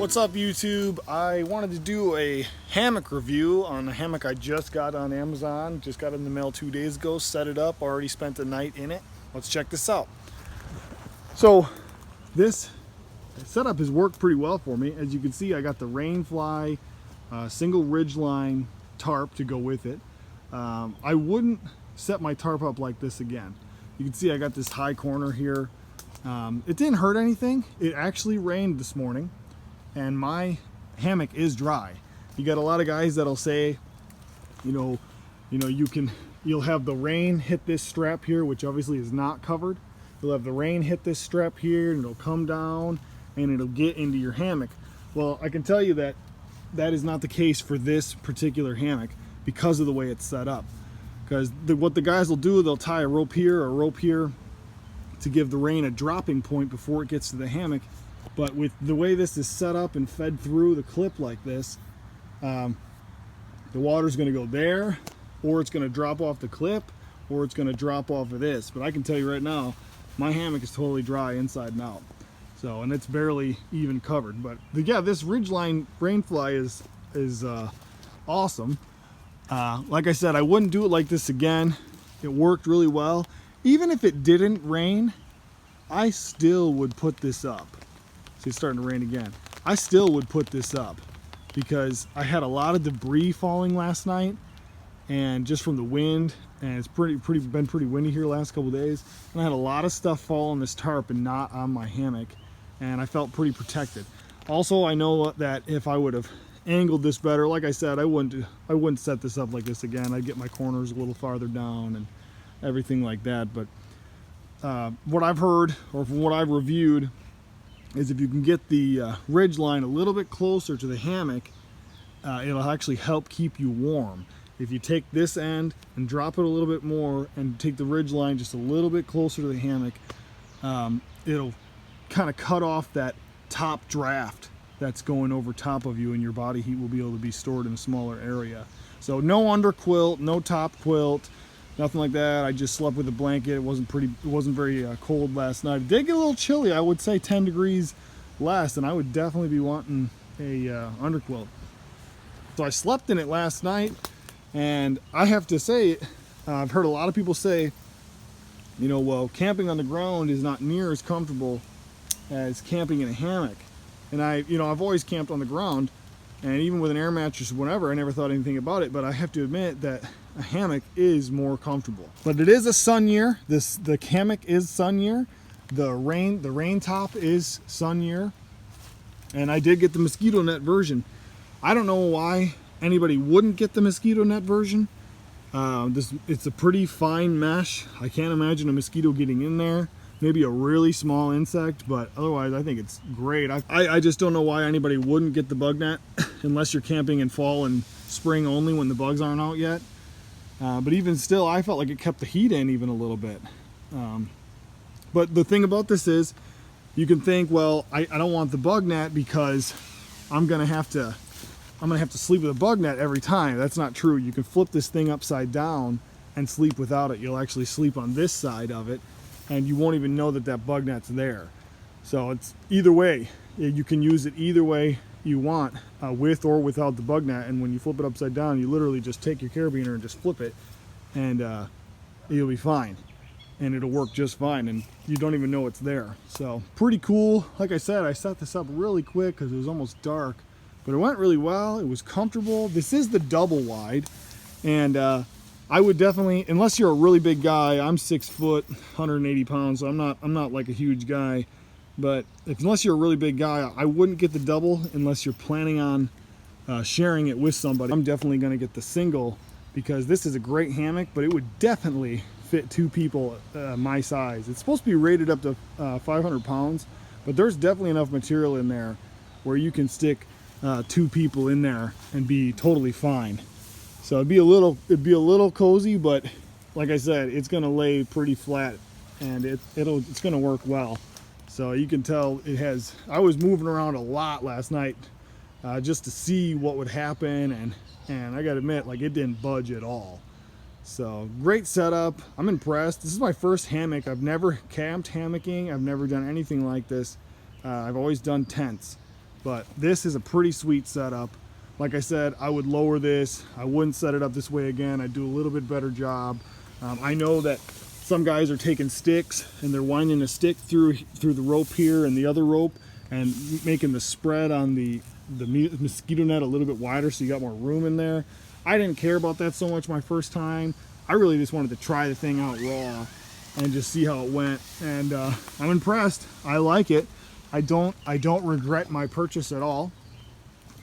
What's up, YouTube? I wanted to do a hammock review on a hammock I just got on Amazon. Just got it in the mail 2 days ago, set it up, already spent the night in it. Let's check this out. So this setup has worked pretty well for me. As you can see, I got the Rainfly single ridgeline tarp to go with it. I wouldn't set my tarp up like this again. You can see I got this high corner here. It didn't hurt anything. It actually rained this morning and my hammock is dry. You got a lot of guys that'll say, you'll have the rain hit this strap here, which obviously is not covered. You'll have the rain hit this strap here and it'll come down and it'll get into your hammock. Well, I can tell you that that is not the case for this particular hammock because of the way it's set up. Because what the guys will do, they'll tie a rope here or a rope here to give the rain a dropping point before it gets to the hammock. But with the way this is set up and fed through the clip like this, the water's going to go there, or it's going to drop off the clip, or it's going to drop off of this. But I can tell you right now, my hammock is totally dry inside and out. So, and it's barely even covered. But yeah, this Ridgeline Rainfly is awesome. Like I said, I wouldn't do it like this again. It worked really well. Even if it didn't rain, I still would put this up. See, it's starting to rain again. I still would put this up because I had a lot of debris falling last night, and just from the wind, and it's been pretty windy here the last couple days, and I had a lot of stuff fall on this tarp and not on my hammock, and I felt pretty protected. Also, I know that if I would have angled this better, like I said, I wouldn't set this up like this again. I'd get my corners a little farther down and everything like that. But what I've heard, or from what I've reviewed, is if you can get the ridge line a little bit closer to the hammock, it'll actually help keep you warm. If you take this end and drop it a little bit more and take the ridge line just a little bit closer to the hammock, it'll kind of cut off that top draft that's going over top of you, and your body heat will be able to be stored in a smaller area. So no under quilt, no top quilt, nothing like that. I just slept with a blanket. It wasn't very cold last night. It did get a little chilly. I would say 10 degrees less, and I would definitely be wanting a under quilt. So I slept in it last night, and I have to say, I've heard a lot of people say, well, camping on the ground is not near as comfortable as camping in a hammock. And I've always camped on the ground, and even with an air mattress or whatever, I never thought anything about it. But I have to admit that a hammock is more comfortable. But it is a SunYear. The hammock is SunYear. The rain top is SunYear. And I did get the mosquito net version. I don't know why anybody wouldn't get the mosquito net version. It's a pretty fine mesh. I can't imagine a mosquito getting in there. Maybe a really small insect, but otherwise I think it's great. I just don't know why anybody wouldn't get the bug net unless you're camping in fall and spring only when the bugs aren't out yet. But even still, I felt like it kept the heat in even a little bit. But the thing about this is, you can think, well, I don't want the bug net because I'm gonna have to sleep with a bug net every time. That's not true. You can flip this thing upside down and sleep without it. You'll actually sleep on this side of it, and you won't even know that bug net's there. So it's either way. You can use it either way you want, with or without the bug net. And when you flip it upside down, you literally just take your carabiner and just flip it, and you'll be fine. And it'll work just fine, and you don't even know it's there. So pretty cool. Like I said, I set this up really quick because it was almost dark, but it went really well. It was comfortable. This is the double wide, and I would definitely, unless you're a really big guy, I'm 6 foot, 180 pounds, so I'm not like a huge guy. But unless you're a really big guy, I wouldn't get the double unless you're planning on sharing it with somebody. I'm definitely going to get the single because this is a great hammock, but it would definitely fit 2 people my size. It's supposed to be rated up to 500 pounds, but there's definitely enough material in there where you can stick 2 people in there and be totally fine. So it'd be a little cozy, but like I said, it's gonna lay pretty flat, and it's gonna work well. So you can tell it has. I was moving around a lot last night just to see what would happen, and I gotta admit, like, it didn't budge at all. So great setup. I'm impressed. This is my first hammock. I've never camped hammocking. I've never done anything like this. I've always done tents. But this is a pretty sweet setup. Like I said, I would lower this. I wouldn't set it up this way again. I'd do a little bit better job. I know that some guys are taking sticks and they're winding a stick through the rope here and the other rope and making the spread on the mosquito net a little bit wider so you got more room in there. I didn't care about that so much my first time. I really just wanted to try the thing out raw and just see how it went, and I'm impressed. I like it. I don't regret my purchase at all.